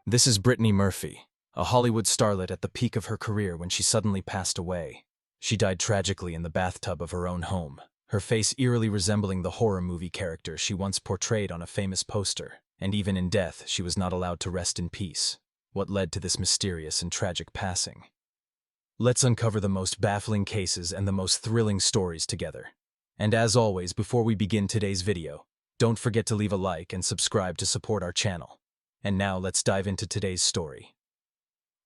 This is Brittany Murphy, a Hollywood starlet at the peak of her career when she suddenly passed away. She died tragically in the bathtub of her own home, her face eerily resembling the horror movie character she once portrayed on a famous poster. And even in death, she was not allowed to rest in peace. What led to this mysterious and tragic passing? Let's uncover the most baffling cases and the most thrilling stories together. And as always, before we begin today's video, don't forget to leave a like and subscribe to support our channel. And now let's dive into today's story.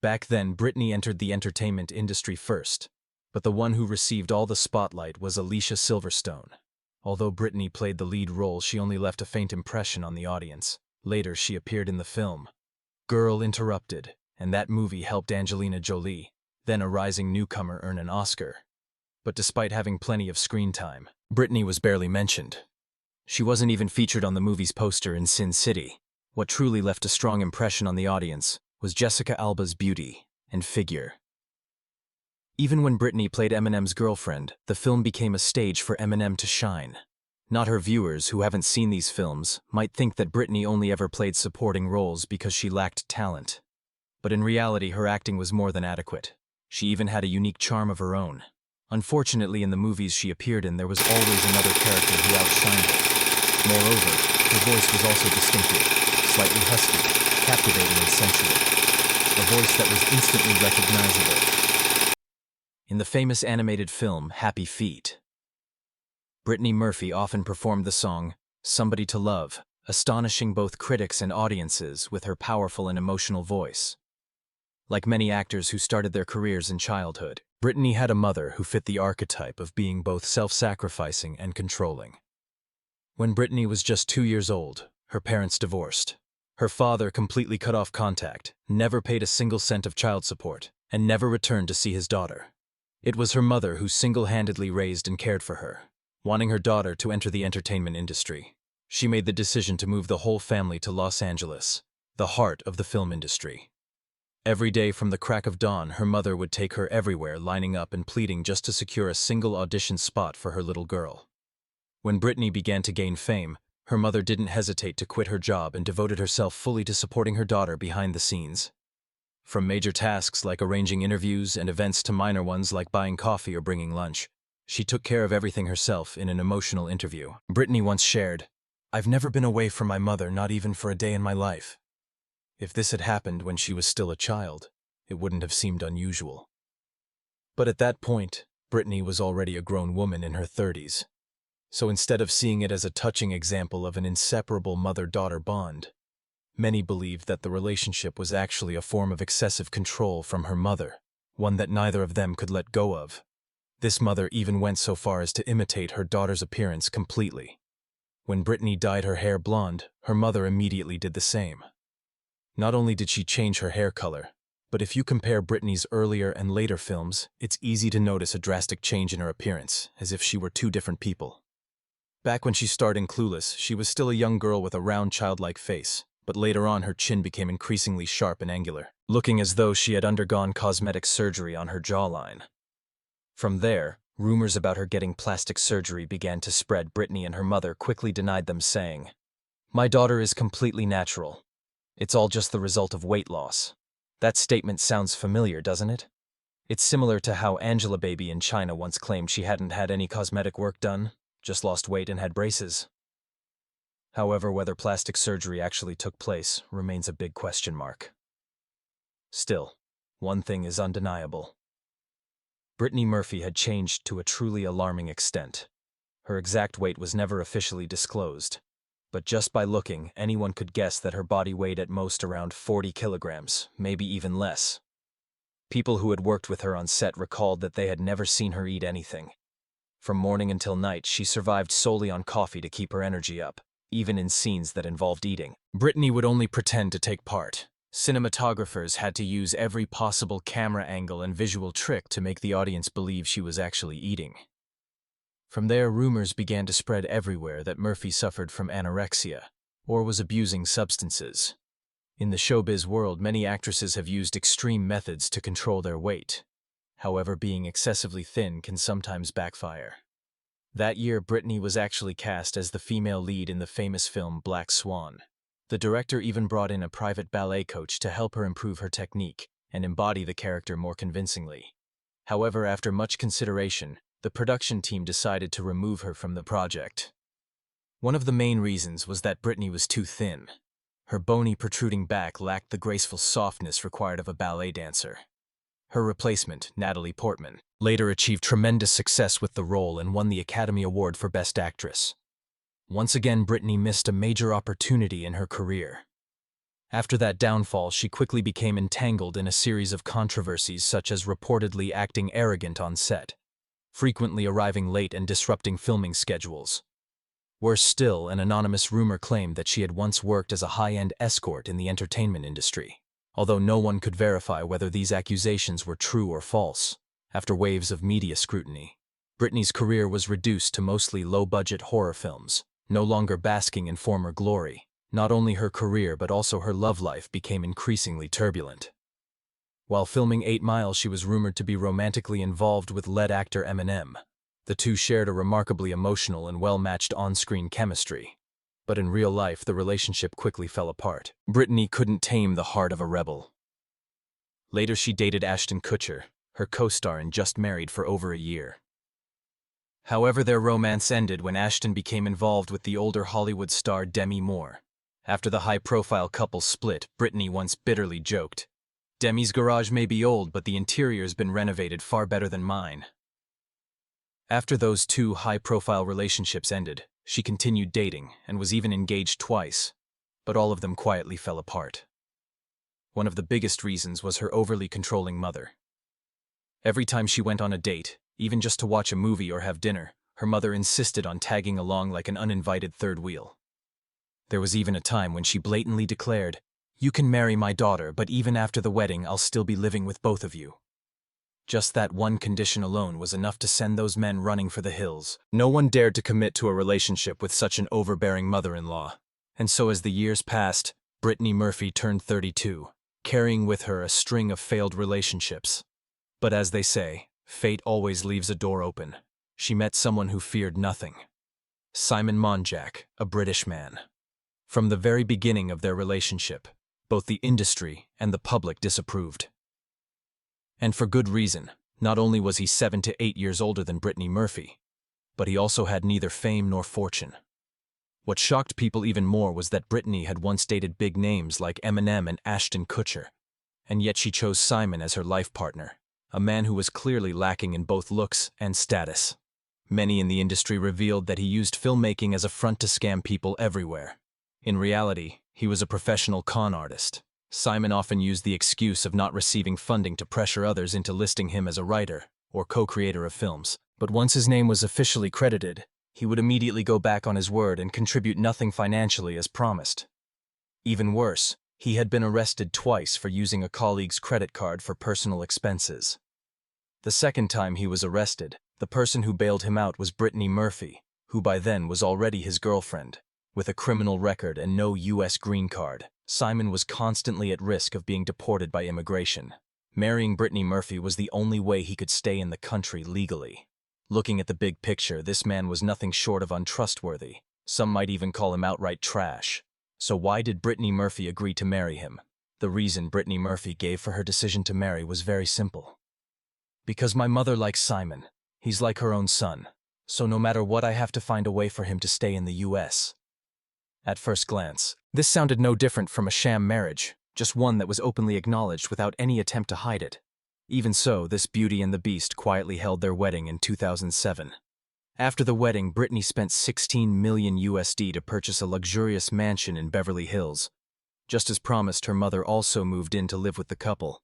Back then, Brittany entered the entertainment industry first, but the one who received all the spotlight was Alicia Silverstone. Although Brittany played the lead role, she only left a faint impression on the audience. Later, she appeared in the film Girl Interrupted, and that movie helped Angelina Jolie, then a rising newcomer, earn an Oscar. But despite having plenty of screen time, Brittany was barely mentioned. She wasn't even featured on the movie's poster in Sin City. What truly left a strong impression on the audience was Jessica Alba's beauty and figure. Even when Brittany played Eminem's girlfriend, the film became a stage for Eminem to shine. Not her viewers, who haven't seen these films, might think that Brittany only ever played supporting roles because she lacked talent. But in reality, her acting was more than adequate. She even had a unique charm of her own. Unfortunately, in the movies she appeared in, there was always another character who outshined her. Moreover, her voice was also distinctive. Slightly husky, captivating and sensual. A voice that was instantly recognizable. In the famous animated film Happy Feet, Brittany Murphy often performed the song Somebody to Love, astonishing both critics and audiences with her powerful and emotional voice. Like many actors who started their careers in childhood, Brittany had a mother who fit the archetype of being both self-sacrificing and controlling. When Brittany was just 2 years old, her parents divorced. Her father completely cut off contact, never paid a single cent of child support, and never returned to see his daughter. It was her mother who single-handedly raised and cared for her. Wanting her daughter to enter the entertainment industry, she made the decision to move the whole family to Los Angeles, the heart of the film industry. Every day from the crack of dawn, her mother would take her everywhere, lining up and pleading just to secure a single audition spot for her little girl. When Brittany began to gain fame, her mother didn't hesitate to quit her job and devoted herself fully to supporting her daughter behind the scenes. From major tasks like arranging interviews and events to minor ones like buying coffee or bringing lunch, she took care of everything herself. In an emotional interview, Brittany once shared, "I've never been away from my mother, not even for a day in my life." If this had happened when she was still a child, it wouldn't have seemed unusual. But at that point, Brittany was already a grown woman in her 30s. So instead of seeing it as a touching example of an inseparable mother-daughter bond, many believed that the relationship was actually a form of excessive control from her mother, one that neither of them could let go of. This mother even went so far as to imitate her daughter's appearance completely. When Brittany dyed her hair blonde, her mother immediately did the same. Not only did she change her hair color, but if you compare Brittany's earlier and later films, it's easy to notice a drastic change in her appearance, as if she were two different people. Back when she starred in Clueless, she was still a young girl with a round, childlike face, but later on her chin became increasingly sharp and angular, looking as though she had undergone cosmetic surgery on her jawline. From there, rumors about her getting plastic surgery began to spread. Brittany and her mother quickly denied them, saying, "My daughter is completely natural. It's all just the result of weight loss." That statement sounds familiar, doesn't it? It's similar to how Angelababy in China once claimed she hadn't had any cosmetic work done, just lost weight and had braces. However, whether plastic surgery actually took place remains a big question mark. Still, one thing is undeniable. Brittany Murphy had changed to a truly alarming extent. Her exact weight was never officially disclosed, but just by looking, anyone could guess that her body weighed at most around 40 kilograms, maybe even less. People who had worked with her on set recalled that they had never seen her eat anything. From morning until night, she survived solely on coffee to keep her energy up, even in scenes that involved eating. Brittany would only pretend to take part. Cinematographers had to use every possible camera angle and visual trick to make the audience believe she was actually eating. From there, rumors began to spread everywhere that Murphy suffered from anorexia, or was abusing substances. In the showbiz world, many actresses have used extreme methods to control their weight. However, being excessively thin can sometimes backfire. That year, Brittany was actually cast as the female lead in the famous film Black Swan. The director even brought in a private ballet coach to help her improve her technique and embody the character more convincingly. However, after much consideration, the production team decided to remove her from the project. One of the main reasons was that Brittany was too thin. Her bony, protruding back lacked the graceful softness required of a ballet dancer. Her replacement, Natalie Portman, later achieved tremendous success with the role and won the Academy Award for Best Actress. Once again, Brittany missed a major opportunity in her career. After that downfall, she quickly became entangled in a series of controversies, such as reportedly acting arrogant on set, frequently arriving late and disrupting filming schedules. Worse still, an anonymous rumor claimed that she had once worked as a high-end escort in the entertainment industry, although no one could verify whether these accusations were true or false. After waves of media scrutiny, Brittany's career was reduced to mostly low-budget horror films, no longer basking in former glory. Not only her career but also her love life became increasingly turbulent. While filming 8 Mile, she was rumored to be romantically involved with lead actor Eminem. The two shared a remarkably emotional and well-matched on-screen chemistry. But in real life, the relationship quickly fell apart. Brittany couldn't tame the heart of a rebel. Later, she dated Ashton Kutcher, her co-star, and just married for over a year. However, their romance ended when Ashton became involved with the older Hollywood star Demi Moore. After the high-profile couple split, Brittany once bitterly joked, "Demi's garage may be old, but the interior's been renovated far better than mine." After those two high-profile relationships ended, she continued dating and was even engaged twice, but all of them quietly fell apart. One of the biggest reasons was her overly controlling mother. Every time she went on a date, even just to watch a movie or have dinner, her mother insisted on tagging along like an uninvited third wheel. There was even a time when she blatantly declared, "You can marry my daughter, but even after the wedding, I'll still be living with both of you." Just that one condition alone was enough to send those men running for the hills. No one dared to commit to a relationship with such an overbearing mother-in-law. And so as the years passed, Brittany Murphy turned 32, carrying with her a string of failed relationships. But as they say, fate always leaves a door open. She met someone who feared nothing. Simon Monjack, a British man. From the very beginning of their relationship, both the industry and the public disapproved. And for good reason. Not only was he 7 to 8 years older than Brittany Murphy, but he also had neither fame nor fortune. What shocked people even more was that Brittany had once dated big names like Eminem and Ashton Kutcher, and yet she chose Simon as her life partner, a man who was clearly lacking in both looks and status. Many in the industry revealed that he used filmmaking as a front to scam people everywhere. In reality, he was a professional con artist. Simon often used the excuse of not receiving funding to pressure others into listing him as a writer or co-creator of films. But once his name was officially credited, he would immediately go back on his word and contribute nothing financially as promised. Even worse, he had been arrested twice for using a colleague's credit card for personal expenses. The second time he was arrested, the person who bailed him out was Brittany Murphy, who by then was already his girlfriend. With a criminal record and no U.S. green card, Simon was constantly at risk of being deported by immigration. Marrying Brittany Murphy was the only way he could stay in the country legally. Looking at the big picture, this man was nothing short of untrustworthy. Some might even call him outright trash. So why did Brittany Murphy agree to marry him? The reason Brittany Murphy gave for her decision to marry was very simple. "Because my mother likes Simon. He's like her own son. So no matter what, I have to find a way for him to stay in the U.S." At first glance, this sounded no different from a sham marriage, just one that was openly acknowledged without any attempt to hide it. Even so, this Beauty and the Beast quietly held their wedding in 2007. After the wedding, Brittany spent $16 million to purchase a luxurious mansion in Beverly Hills. Just as promised, her mother also moved in to live with the couple.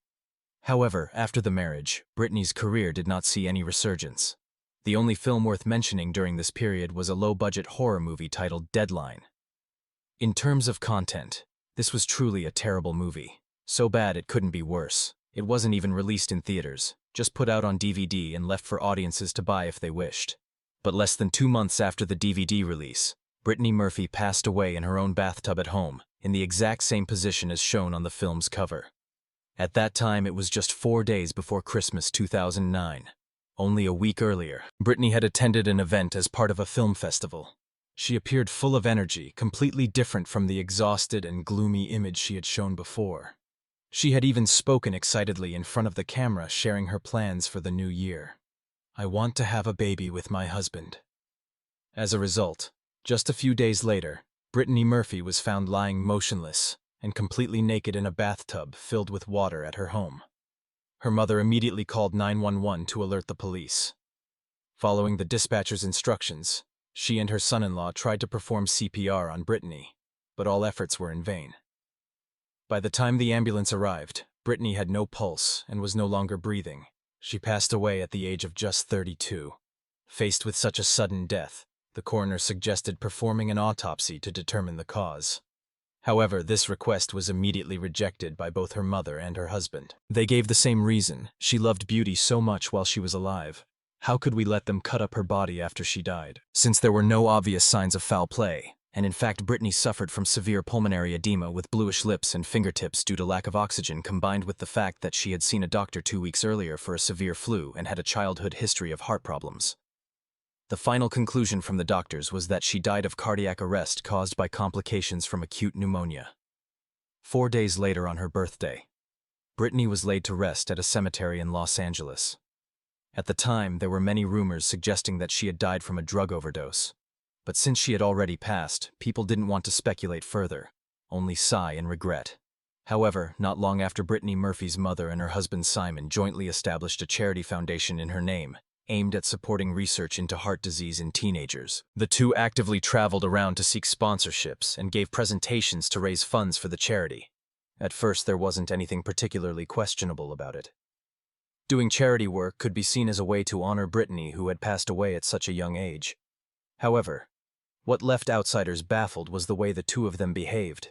However, after the marriage, Brittany's career did not see any resurgence. The only film worth mentioning during this period was a low-budget horror movie titled Deadline. In terms of content, this was truly a terrible movie. So bad it couldn't be worse. It wasn't even released in theaters, just put out on DVD and left for audiences to buy if they wished. But less than 2 months after the DVD release, Brittany Murphy passed away in her own bathtub at home, in the exact same position as shown on the film's cover. At that time, it was just 4 days before Christmas 2009. Only a week earlier, Brittany had attended an event as part of a film festival. She appeared full of energy, completely different from the exhausted and gloomy image she had shown before. She had even spoken excitedly in front of the camera, sharing her plans for the new year. "I want to have a baby with my husband." As a result, just a few days later, Brittany Murphy was found lying motionless and completely naked in a bathtub filled with water at her home. Her mother immediately called 911 to alert the police. Following the dispatcher's instructions, she and her son-in-law tried to perform CPR on Brittany, but all efforts were in vain. By the time the ambulance arrived, Brittany had no pulse and was no longer breathing. She passed away at the age of just 32. Faced with such a sudden death, the coroner suggested performing an autopsy to determine the cause. However, this request was immediately rejected by both her mother and her husband. They gave the same reason: she loved beauty so much while she was alive. How could we let them cut up her body after she died? Since there were no obvious signs of foul play, and in fact Brittany suffered from severe pulmonary edema with bluish lips and fingertips due to lack of oxygen, combined with the fact that she had seen a doctor 2 weeks earlier for a severe flu and had a childhood history of heart problems. The final conclusion from the doctors was that she died of cardiac arrest caused by complications from acute pneumonia. 4 days later, on her birthday, Brittany was laid to rest at a cemetery in Los Angeles. At the time, there were many rumors suggesting that she had died from a drug overdose. But since she had already passed, people didn't want to speculate further, only sigh and regret. However, not long after Brittany Murphy's mother and her husband Simon jointly established a charity foundation in her name, aimed at supporting research into heart disease in teenagers. The two actively traveled around to seek sponsorships and gave presentations to raise funds for the charity. At first, there wasn't anything particularly questionable about it. Doing charity work could be seen as a way to honor Brittany, who had passed away at such a young age. However, what left outsiders baffled was the way the two of them behaved.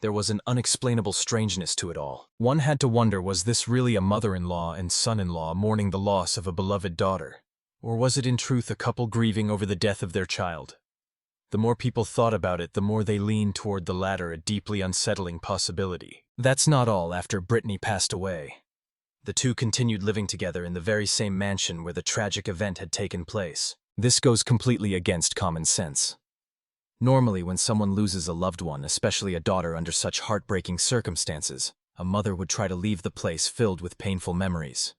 There was an unexplainable strangeness to it all. One had to wonder, was this really a mother-in-law and son-in-law mourning the loss of a beloved daughter? Or was it in truth a couple grieving over the death of their child? The more people thought about it, the more they leaned toward the latter, a deeply unsettling possibility. That's not all. After Brittany passed away, the two continued living together in the very same mansion where the tragic event had taken place. This goes completely against common sense. Normally, when someone loses a loved one, especially a daughter under such heartbreaking circumstances, a mother would try to leave the place filled with painful memories.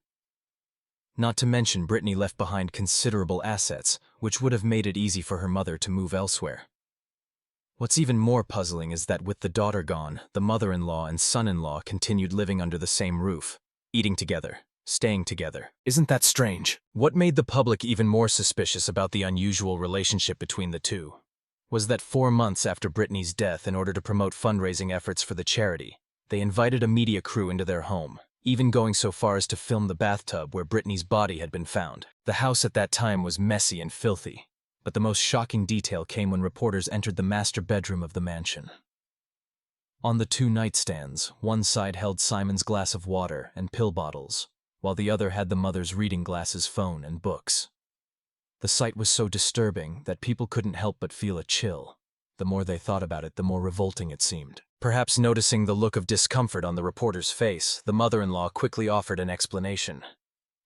Not to mention, Brittany left behind considerable assets, which would have made it easy for her mother to move elsewhere. What's even more puzzling is that with the daughter gone, the mother-in-law and son-in-law continued living under the same roof, eating together, staying together. Isn't that strange? What made the public even more suspicious about the unusual relationship between the two was that 4 months after Brittany's death, in order to promote fundraising efforts for the charity, they invited a media crew into their home, even going so far as to film the bathtub where Brittany's body had been found. The house at that time was messy and filthy, but the most shocking detail came when reporters entered the master bedroom of the mansion. On the 2 nightstands, one side held Simon's glass of water and pill bottles, while the other had the mother's reading glasses, phone, and books. The sight was so disturbing that people couldn't help but feel a chill. The more they thought about it, the more revolting it seemed. Perhaps noticing the look of discomfort on the reporter's face, the mother-in-law quickly offered an explanation.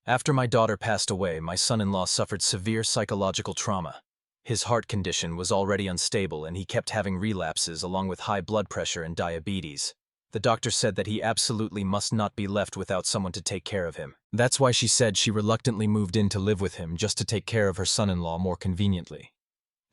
"After my daughter passed away, my son-in-law suffered severe psychological trauma. His heart condition was already unstable and he kept having relapses along with high blood pressure and diabetes. The doctor said that he absolutely must not be left without someone to take care of him. That's why she said she reluctantly moved in to live with him, just to take care of her son-in-law more conveniently."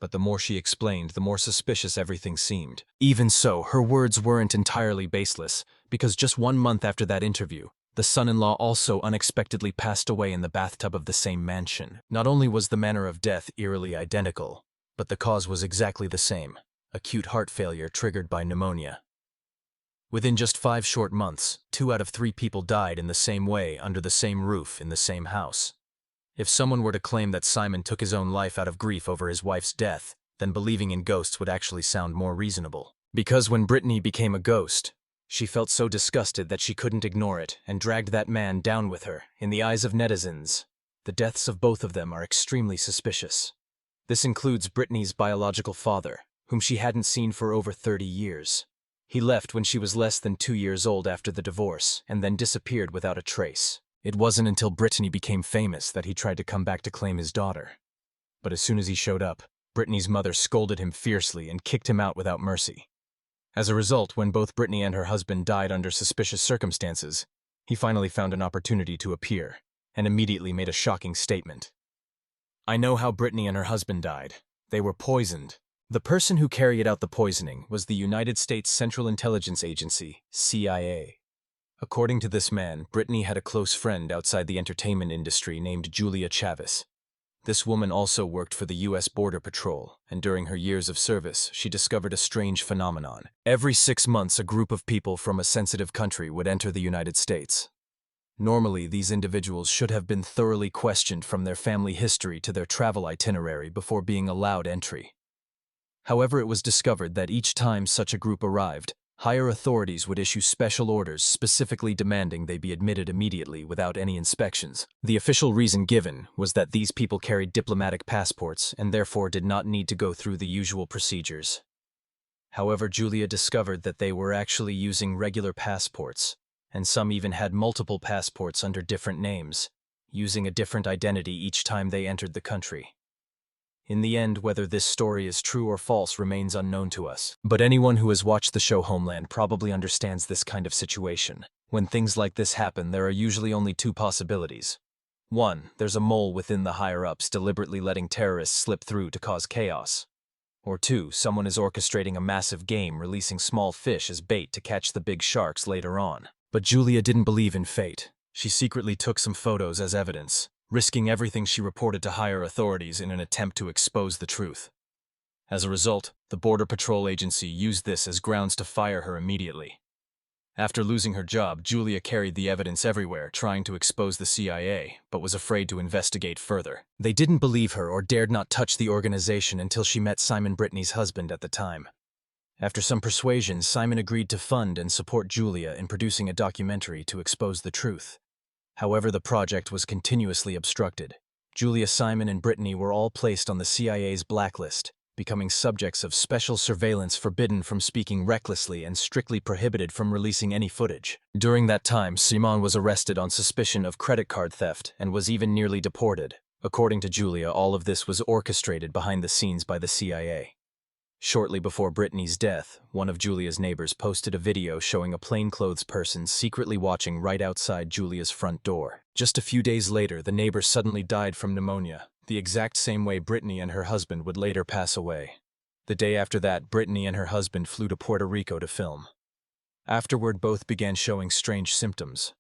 But the more she explained, the more suspicious everything seemed. Even so, her words weren't entirely baseless, because just 1 month after that interview, the son-in-law also unexpectedly passed away in the bathtub of the same mansion. Not only was the manner of death eerily identical, but the cause was exactly the same: acute heart failure triggered by pneumonia. Within just 5 short months, 2 out of 3 people died in the same way, under the same roof, in the same house. If someone were to claim that Simon took his own life out of grief over his wife's death, then believing in ghosts would actually sound more reasonable. Because when Brittany became a ghost, she felt so disgusted that she couldn't ignore it and dragged that man down with her. In the eyes of netizens, the deaths of both of them are extremely suspicious. This includes Brittany's biological father, whom she hadn't seen for over 30 years. He left when she was less than 2 years old after the divorce, and then disappeared without a trace. It wasn't until Brittany became famous that he tried to come back to claim his daughter. But as soon as he showed up, Brittany's mother scolded him fiercely and kicked him out without mercy. As a result, when both Brittany and her husband died under suspicious circumstances, he finally found an opportunity to appear, and immediately made a shocking statement. "I know how Brittany and her husband died. They were poisoned." The person who carried out the poisoning was the United States Central Intelligence Agency, CIA. According to this man, Brittany had a close friend outside the entertainment industry named Julia Chavez. This woman also worked for the U.S. Border Patrol, and during her years of service, she discovered a strange phenomenon. Every 6 months, a group of people from a sensitive country would enter the United States. Normally, these individuals should have been thoroughly questioned from their family history to their travel itinerary before being allowed entry. However, it was discovered that each time such a group arrived, higher authorities would issue special orders specifically demanding they be admitted immediately without any inspections. The official reason given was that these people carried diplomatic passports and therefore did not need to go through the usual procedures. However, Julia discovered that they were actually using regular passports, and some even had multiple passports under different names, using a different identity each time they entered the country. In the end, whether this story is true or false remains unknown to us. But anyone who has watched the show Homeland probably understands this kind of situation. When things like this happen, there are usually only two possibilities. 1. There's a mole within the higher-ups deliberately letting terrorists slip through to cause chaos. Or 2. Someone is orchestrating a massive game, releasing small fish as bait to catch the big sharks later on. But Julia didn't believe in fate. She secretly took some photos as evidence, risking everything she reported to higher authorities in an attempt to expose the truth. As a result, the Border Patrol agency used this as grounds to fire her immediately. After losing her job, Julia carried the evidence everywhere, trying to expose the CIA, but was afraid to investigate further. They didn't believe her or dared not touch the organization until she met Simon Brittany's husband at the time. After some persuasion, Simon agreed to fund and support Julia in producing a documentary to expose the truth. However, the project was continuously obstructed. Julia, Simon, and Brittany were all placed on the CIA's blacklist, becoming subjects of special surveillance, forbidden from speaking recklessly and strictly prohibited from releasing any footage. During that time, Simon was arrested on suspicion of credit card theft and was even nearly deported. According to Julia, all of this was orchestrated behind the scenes by the CIA. Shortly before Brittany's death, one of Julia's neighbors posted a video showing a plainclothes person secretly watching right outside Julia's front door. Just a few days later, the neighbor suddenly died from pneumonia, the exact same way Brittany and her husband would later pass away. The day after that, Brittany and her husband flew to Puerto Rico to film. Afterward, both began showing strange symptoms.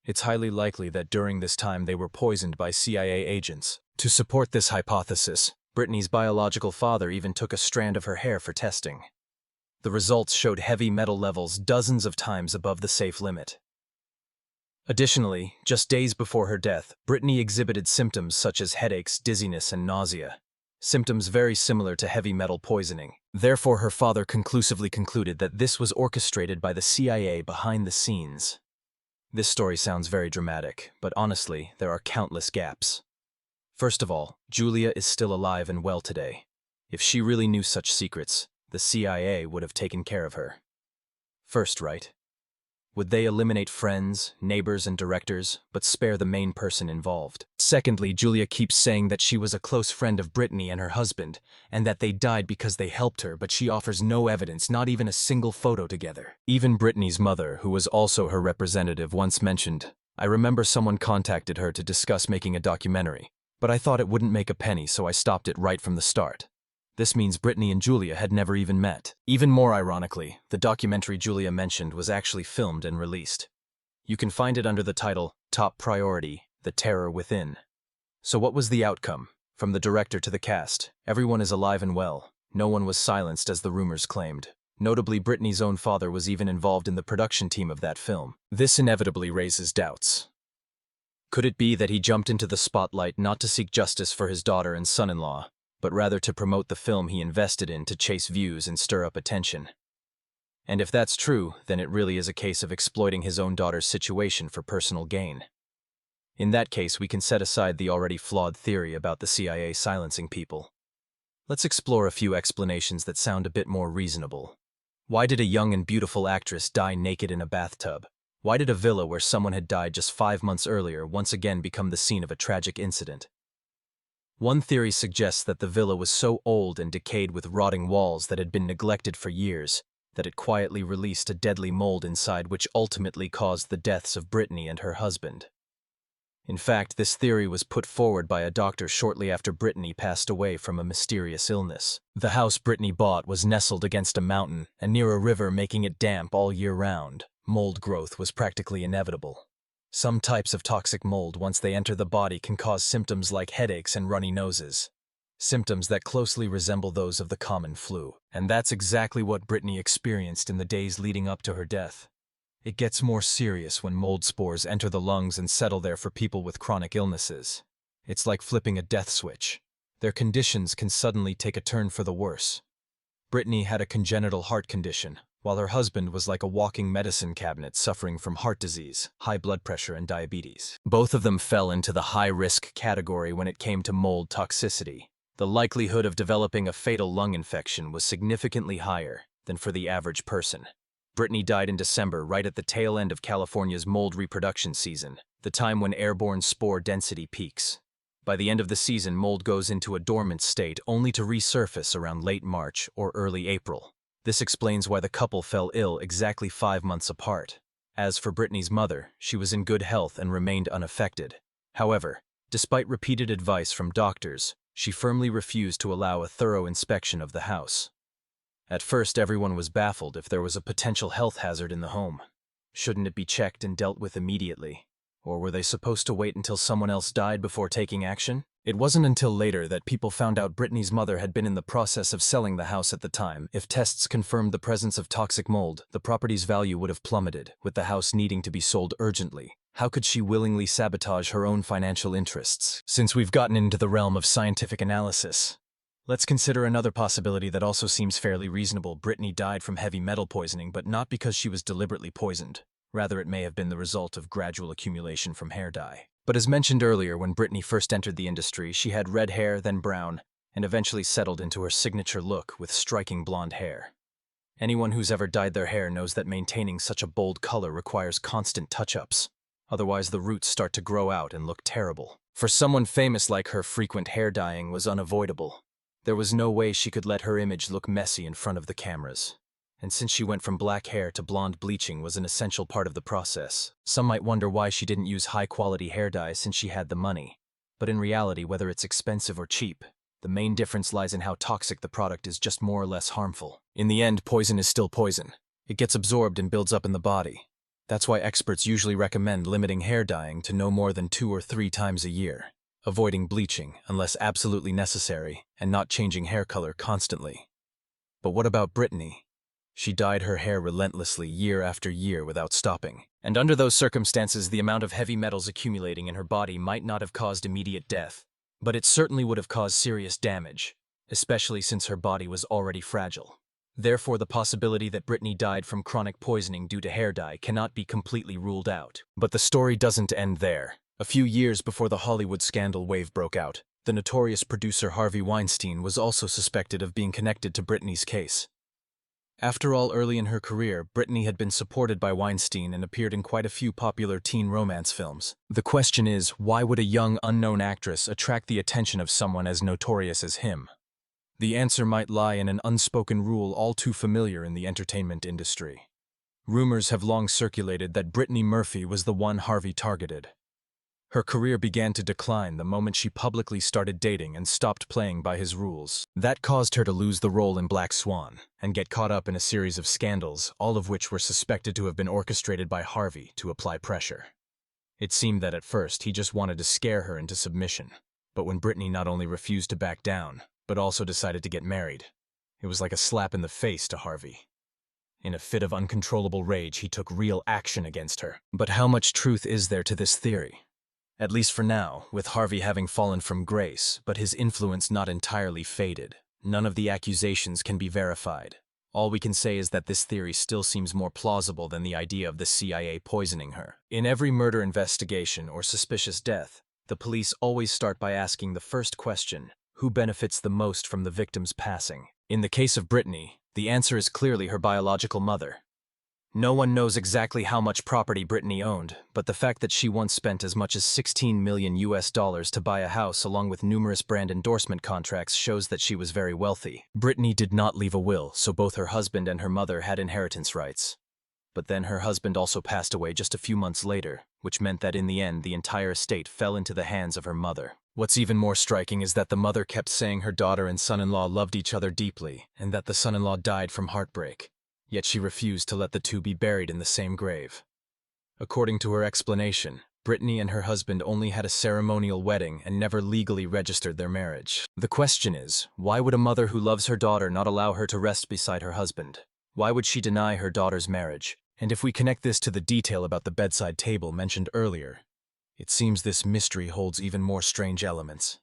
It's highly likely that during this time they were poisoned by CIA agents. To support this hypothesis, Brittany's biological father even took a strand of her hair for testing. The results showed heavy metal levels dozens of times above the safe limit. Additionally, just days before her death, Brittany exhibited symptoms such as headaches, dizziness, and nausea, symptoms very similar to heavy metal poisoning. Therefore, her father conclusively concluded that this was orchestrated by the CIA behind the scenes. This story sounds very dramatic, but honestly, there are countless gaps. First of all, Julia is still alive and well today. If she really knew such secrets, the CIA would have taken care of her. First, right? Would they eliminate friends, neighbors, and directors, but spare the main person involved? Secondly, Julia keeps saying that she was a close friend of Brittany and her husband, and that they died because they helped her, but she offers no evidence, not even a single photo together. Even Brittany's mother, who was also her representative, once mentioned, "I remember someone contacted her to discuss making a documentary, but I thought it wouldn't make a penny, so I stopped it right from the start." This means Brittany and Julia had never even met. Even more ironically, the documentary Julia mentioned was actually filmed and released. You can find it under the title, Top Priority, The Terror Within. So what was the outcome? From the director to the cast, everyone is alive and well. No one was silenced as the rumors claimed. Notably, Brittany's own father was even involved in the production team of that film. This inevitably raises doubts. Could it be that he jumped into the spotlight not to seek justice for his daughter and son-in-law, but rather to promote the film he invested in to chase views and stir up attention? And if that's true, then it really is a case of exploiting his own daughter's situation for personal gain. In that case, we can set aside the already flawed theory about the CIA silencing people. Let's explore a few explanations that sound a bit more reasonable. Why did a young and beautiful actress die naked in a bathtub? Why did a villa where someone had died just 5 months earlier once again become the scene of a tragic incident? One theory suggests that the villa was so old and decayed with rotting walls that had been neglected for years, that it quietly released a deadly mold inside which ultimately caused the deaths of Brittany and her husband. In fact, this theory was put forward by a doctor shortly after Brittany passed away from a mysterious illness. The house Brittany bought was nestled against a mountain and near a river, making it damp all year round. Mold growth was practically inevitable. Some types of toxic mold, once they enter the body, can cause symptoms like headaches and runny noses. Symptoms that closely resemble those of the common flu. And that's exactly what Brittany experienced in the days leading up to her death. It gets more serious when mold spores enter the lungs and settle there for people with chronic illnesses. It's like flipping a death switch. Their conditions can suddenly take a turn for the worse. Brittany had a congenital heart condition, while her husband was like a walking medicine cabinet suffering from heart disease, high blood pressure, and diabetes. Both of them fell into the high-risk category when it came to mold toxicity. The likelihood of developing a fatal lung infection was significantly higher than for the average person. Brittany died in December, right at the tail end of California's mold reproduction season, the time when airborne spore density peaks. By the end of the season, mold goes into a dormant state only to resurface around late March or early April. This explains why the couple fell ill exactly 5 months apart. As for Brittany's mother, she was in good health and remained unaffected. However, despite repeated advice from doctors, she firmly refused to allow a thorough inspection of the house. At first, everyone was baffled if there was a potential health hazard in the home. Shouldn't it be checked and dealt with immediately? Or were they supposed to wait until someone else died before taking action? It wasn't until later that people found out Brittany's mother had been in the process of selling the house at the time. If tests confirmed the presence of toxic mold, the property's value would have plummeted, with the house needing to be sold urgently. How could she willingly sabotage her own financial interests? Since we've gotten into the realm of scientific analysis, let's consider another possibility that also seems fairly reasonable. Brittany died from heavy metal poisoning, but not because she was deliberately poisoned. Rather, it may have been the result of gradual accumulation from hair dye. But as mentioned earlier, when Brittany first entered the industry, she had red hair, then brown, and eventually settled into her signature look with striking blonde hair. Anyone who's ever dyed their hair knows that maintaining such a bold color requires constant touch-ups. Otherwise, the roots start to grow out and look terrible. For someone famous like her, frequent hair dyeing was unavoidable. There was no way she could let her image look messy in front of the cameras. And since she went from black hair to blonde, bleaching was an essential part of the process. Some might wonder why she didn't use high-quality hair dye since she had the money. But in reality, whether it's expensive or cheap, the main difference lies in how toxic the product is, just more or less harmful. In the end, poison is still poison. It gets absorbed and builds up in the body. That's why experts usually recommend limiting hair dyeing to no more than 2 or 3 times a year, avoiding bleaching unless absolutely necessary, and not changing hair color constantly. But what about Brittany? She dyed her hair relentlessly year after year without stopping. And under those circumstances, the amount of heavy metals accumulating in her body might not have caused immediate death, but it certainly would have caused serious damage, especially since her body was already fragile. Therefore, the possibility that Brittany died from chronic poisoning due to hair dye cannot be completely ruled out. But the story doesn't end there. A few years before the Hollywood scandal wave broke out, the notorious producer Harvey Weinstein was also suspected of being connected to Brittany's case. After all, early in her career, Brittany had been supported by Weinstein and appeared in quite a few popular teen romance films. The question is, why would a young, unknown actress attract the attention of someone as notorious as him? The answer might lie in an unspoken rule all too familiar in the entertainment industry. Rumors have long circulated that Brittany Murphy was the one Harvey targeted. Her career began to decline the moment she publicly started dating and stopped playing by his rules. That caused her to lose the role in Black Swan and get caught up in a series of scandals, all of which were suspected to have been orchestrated by Harvey to apply pressure. It seemed that at first he just wanted to scare her into submission, but when Brittany not only refused to back down, but also decided to get married, it was like a slap in the face to Harvey. In a fit of uncontrollable rage, he took real action against her. But how much truth is there to this theory? At least for now, with Harvey having fallen from grace, but his influence not entirely faded. None of the accusations can be verified. All we can say is that this theory still seems more plausible than the idea of the CIA poisoning her. In every murder investigation or suspicious death, the police always start by asking the first question: who benefits the most from the victim's passing? In the case of Brittany, the answer is clearly her biological mother. No one knows exactly how much property Brittany owned, but the fact that she once spent as much as 16 million US dollars to buy a house along with numerous brand endorsement contracts shows that she was very wealthy. Brittany did not leave a will, so both her husband and her mother had inheritance rights. But then her husband also passed away just a few months later, which meant that in the end the entire estate fell into the hands of her mother. What's even more striking is that the mother kept saying her daughter and son-in-law loved each other deeply, and that the son-in-law died from heartbreak. Yet she refused to let the two be buried in the same grave. According to her explanation, Brittany and her husband only had a ceremonial wedding and never legally registered their marriage. The question is, why would a mother who loves her daughter not allow her to rest beside her husband? Why would she deny her daughter's marriage? And if we connect this to the detail about the bedside table mentioned earlier, it seems this mystery holds even more strange elements.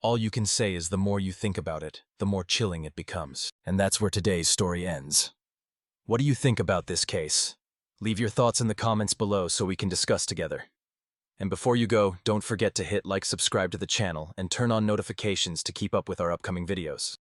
All you can say is the more you think about it, the more chilling it becomes. And that's where today's story ends. What do you think about this case? Leave your thoughts in the comments below so we can discuss together. And before you go, don't forget to hit like, subscribe to the channel, and turn on notifications to keep up with our upcoming videos.